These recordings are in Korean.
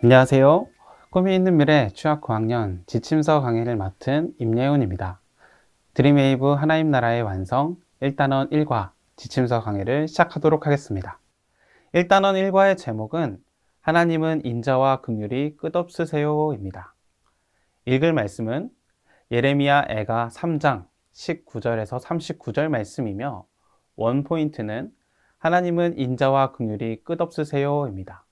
안녕하세요. 꿈이 있는 미래 취학 9학년 지침서 강의를 맡은 임예훈입니다. 드림웨이브 하나님 나라의 완성 1단원 1과 지침서 강의를 시작하도록 하겠습니다. 1단원 1과의 제목은 하나님은 인자와 긍휼이 끝없으세요입니다. 읽을 말씀은 예레미야 애가 3장 19절에서 39절 말씀이며 원포인트는 하나님은 인자와 긍휼이 끝없으세요입니다.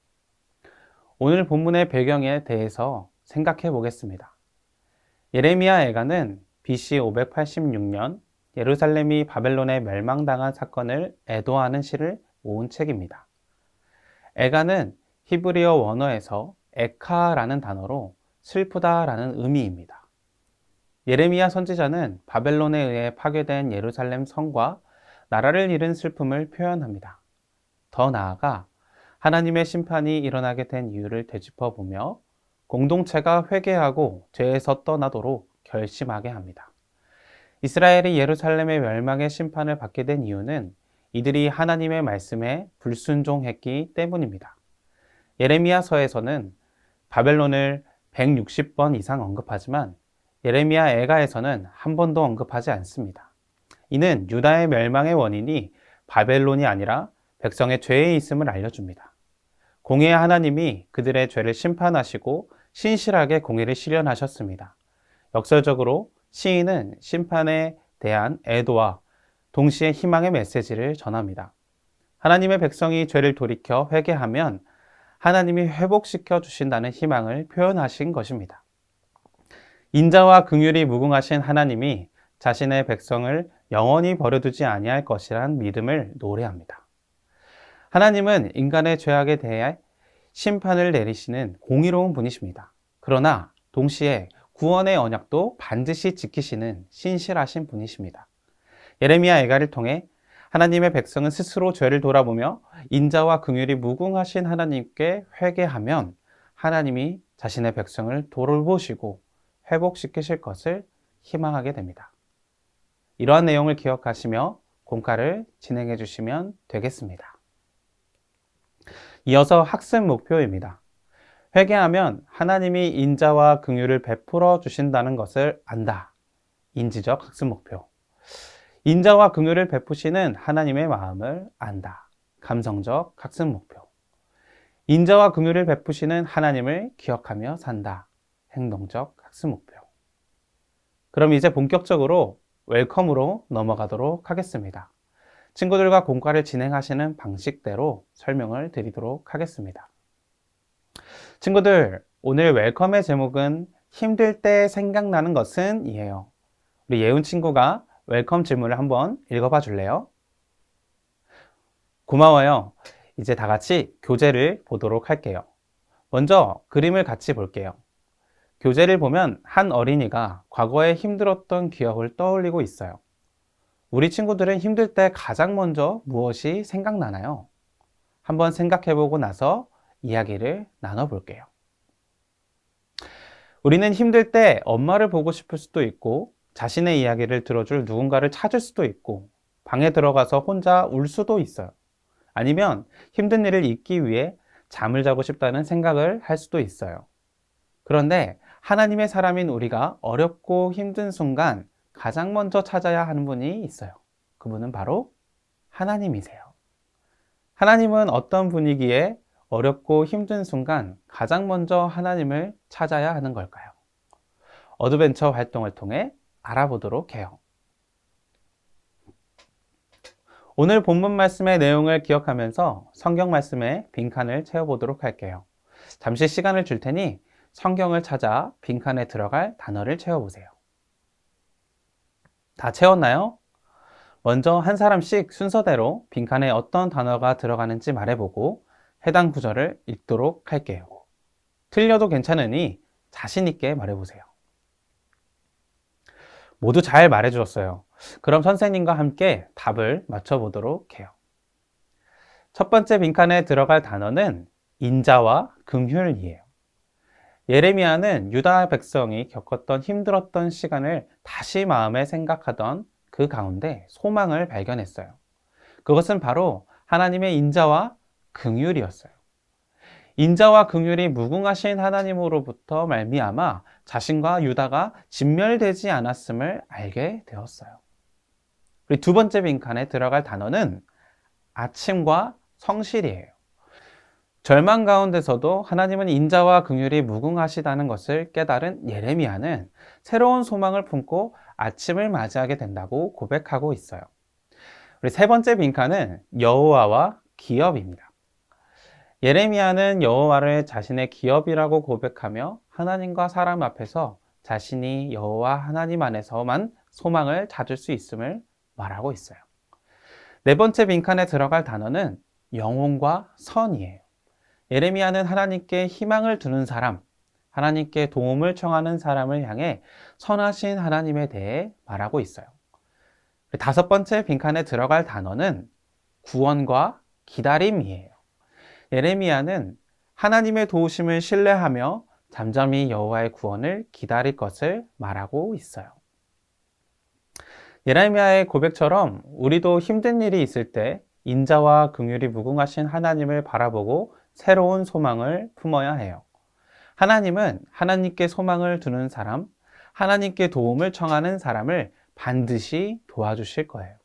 오늘 본문의 배경에 대해서 생각해 보겠습니다. 예레미야 애가는 BC 586년 예루살렘이 바벨론에 멸망당한 사건을 애도하는 시를 모은 책입니다. 애가는 히브리어 원어에서 에카라는 단어로 슬프다라는 의미입니다. 예레미야 선지자는 바벨론에 의해 파괴된 예루살렘 성과 나라를 잃은 슬픔을 표현합니다. 더 나아가 하나님의 심판이 일어나게 된 이유를 되짚어보며 공동체가 회개하고 죄에서 떠나도록 결심하게 합니다. 이스라엘이 예루살렘의 멸망의 심판을 받게 된 이유는 이들이 하나님의 말씀에 불순종했기 때문입니다. 예레미야서에서는 바벨론을 160번 이상 언급하지만 예레미야 애가에서는 한 번도 언급하지 않습니다. 이는 유다의 멸망의 원인이 바벨론이 아니라 백성의 죄에 있음을 알려줍니다. 공의의 하나님이 그들의 죄를 심판하시고 신실하게 공의를 실현하셨습니다. 역설적으로 시인은 심판에 대한 애도와 동시에 희망의 메시지를 전합니다. 하나님의 백성이 죄를 돌이켜 회개하면 하나님이 회복시켜 주신다는 희망을 표현하신 것입니다. 인자와 긍휼이 무궁하신 하나님이 자신의 백성을 영원히 버려두지 아니할 것이란 믿음을 노래합니다. 하나님은 인간의 죄악에 대해 심판을 내리시는 공의로운 분이십니다. 그러나 동시에 구원의 언약도 반드시 지키시는 신실하신 분이십니다. 예레미야 애가를 통해 하나님의 백성은 스스로 죄를 돌아보며 인자와 긍휼이 무궁하신 하나님께 회개하면 하나님이 자신의 백성을 돌보시고 회복시키실 것을 희망하게 됩니다. 이러한 내용을 기억하시며 공과를 진행해 주시면 되겠습니다. 이어서 학습 목표입니다. 회개하면 하나님이 인자와 긍휼을 베풀어 주신다는 것을 안다. 인지적 학습 목표. 인자와 긍휼을 베푸시는 하나님의 마음을 안다. 감성적 학습 목표. 인자와 긍휼을 베푸시는 하나님을 기억하며 산다. 행동적 학습 목표. 그럼 이제 본격적으로 웰컴으로 넘어가도록 하겠습니다. 친구들과 공과를 진행하시는 방식대로 설명을 드리도록 하겠습니다. 친구들, 오늘 웰컴의 제목은 힘들 때 생각나는 것은 이에요. 우리 예훈 친구가 웰컴 질문을 한번 읽어봐 줄래요? 고마워요. 이제 다 같이 교재를 보도록 할게요. 먼저 그림을 같이 볼게요. 교재를 보면 한 어린이가 과거에 힘들었던 기억을 떠올리고 있어요. 우리 친구들은 힘들 때 가장 먼저 무엇이 생각나나요? 한번 생각해보고 나서 이야기를 나눠볼게요. 우리는 힘들 때 엄마를 보고 싶을 수도 있고 자신의 이야기를 들어줄 누군가를 찾을 수도 있고 방에 들어가서 혼자 울 수도 있어요. 아니면 힘든 일을 잊기 위해 잠을 자고 싶다는 생각을 할 수도 있어요. 그런데 하나님의 사람인 우리가 어렵고 힘든 순간 가장 먼저 찾아야 하는 분이 있어요. 그분은 바로 하나님이세요. 하나님은 어떤 분위기에 어렵고 힘든 순간 가장 먼저 하나님을 찾아야 하는 걸까요? 어드벤처 활동을 통해 알아보도록 해요. 오늘 본문 말씀의 내용을 기억하면서 성경 말씀에 빈칸을 채워보도록 할게요. 잠시 시간을 줄 테니 성경을 찾아 빈칸에 들어갈 단어를 채워보세요. 다 채웠나요? 먼저 한 사람씩 순서대로 빈칸에 어떤 단어가 들어가는지 말해보고 해당 구절을 읽도록 할게요. 틀려도 괜찮으니 자신 있게 말해보세요. 모두 잘 말해주셨어요. 그럼 선생님과 함께 답을 맞춰보도록 해요. 첫 번째 빈칸에 들어갈 단어는 인자와 긍휼이에요. 예레미야는 유다 백성이 겪었던 힘들었던 시간을 다시 마음에 생각하던 그 가운데 소망을 발견했어요. 그것은 바로 하나님의 인자와 긍휼이었어요. 인자와 긍휼이 무궁하신 하나님으로부터 말미암아 자신과 유다가 진멸되지 않았음을 알게 되었어요. 우리 두 번째 빈칸에 들어갈 단어는 아침과 성실이에요. 절망 가운데서도 하나님은 인자와 긍휼이 무궁하시다는 것을 깨달은 예레미야는 새로운 소망을 품고 아침을 맞이하게 된다고 고백하고 있어요. 우리 세 번째 빈칸은 여호와와 기업입니다. 예레미야는 여호와를 자신의 기업이라고 고백하며 하나님과 사람 앞에서 자신이 여호와 하나님 안에서만 소망을 찾을 수 있음을 말하고 있어요. 네 번째 빈칸에 들어갈 단어는 영혼과 선이에요. 예레미야는 하나님께 희망을 두는 사람, 하나님께 도움을 청하는 사람을 향해 선하신 하나님에 대해 말하고 있어요. 다섯 번째 빈칸에 들어갈 단어는 구원과 기다림이에요. 예레미야는 하나님의 도우심을 신뢰하며 잠잠히 여호와의 구원을 기다릴 것을 말하고 있어요. 예레미야의 고백처럼 우리도 힘든 일이 있을 때 인자와 긍휼이 무궁하신 하나님을 바라보고 새로운 소망을 품어야 해요. 하나님은 하나님께 소망을 두는 사람, 하나님께 도움을 청하는 사람을 반드시 도와주실 거예요.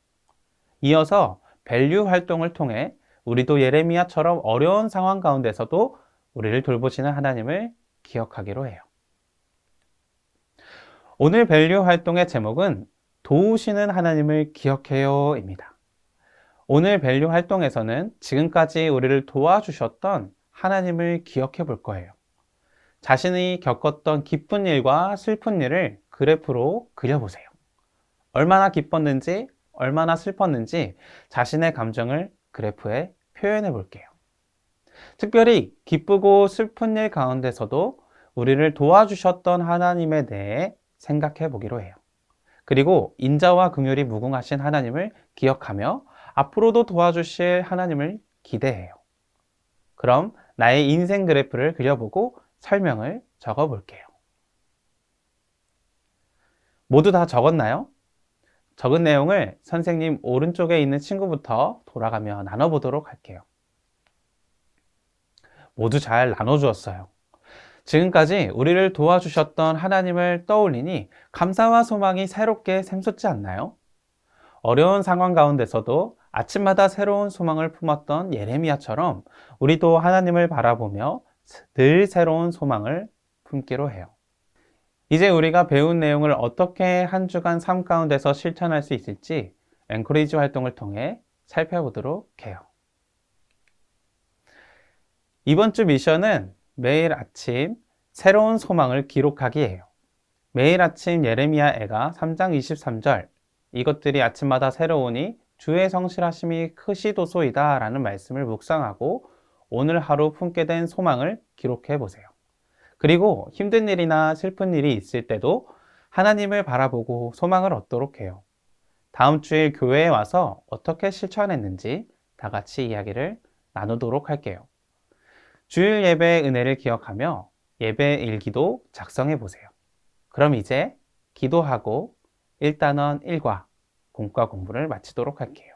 이어서 밸류 활동을 통해 우리도 예레미야처럼 어려운 상황 가운데서도 우리를 돌보시는 하나님을 기억하기로 해요. 오늘 밸류 활동의 제목은 도우시는 하나님을 기억해요입니다. 오늘 밸류 활동에서는 지금까지 우리를 도와주셨던 하나님을 기억해 볼 거예요. 자신이 겪었던 기쁜 일과 슬픈 일을 그래프로 그려보세요. 얼마나 기뻤는지, 얼마나 슬펐는지 자신의 감정을 그래프에 표현해 볼게요. 특별히 기쁘고 슬픈 일 가운데서도 우리를 도와주셨던 하나님에 대해 생각해 보기로 해요. 그리고 인자와 긍휼이 무궁하신 하나님을 기억하며 앞으로도 도와주실 하나님을 기대해요. 그럼 나의 인생 그래프를 그려보고 설명을 적어 볼게요. 모두 다 적었나요? 적은 내용을 선생님 오른쪽에 있는 친구부터 돌아가며 나눠보도록 할게요. 모두 잘 나눠주었어요. 지금까지 우리를 도와주셨던 하나님을 떠올리니 감사와 소망이 새롭게 샘솟지 않나요? 어려운 상황 가운데서도 아침마다 새로운 소망을 품었던 예레미야처럼 우리도 하나님을 바라보며 늘 새로운 소망을 품기로 해요. 이제 우리가 배운 내용을 어떻게 한 주간 삶 가운데서 실천할 수 있을지 엔커리지 활동을 통해 살펴보도록 해요. 이번 주 미션은 매일 아침 새로운 소망을 기록하기예요. 매일 아침 예레미야 애가 3장 23절 이것들이 아침마다 새로우니 주의 성실하심이 크시도소이다 라는 말씀을 묵상하고 오늘 하루 품게 된 소망을 기록해 보세요. 그리고 힘든 일이나 슬픈 일이 있을 때도 하나님을 바라보고 소망을 얻도록 해요. 다음 주일 교회에 와서 어떻게 실천했는지 다 같이 이야기를 나누도록 할게요. 주일 예배의 은혜를 기억하며 예배 일기도 작성해 보세요. 그럼 이제 기도하고 1단원 1과 공과 공부를 마치도록 할게요.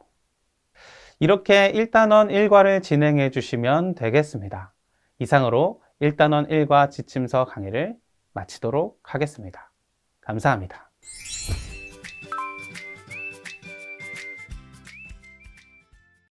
이렇게 1단원 1과를 진행해 주시면 되겠습니다. 이상으로 1단원 1과 지침서 강의를 마치도록 하겠습니다. 감사합니다.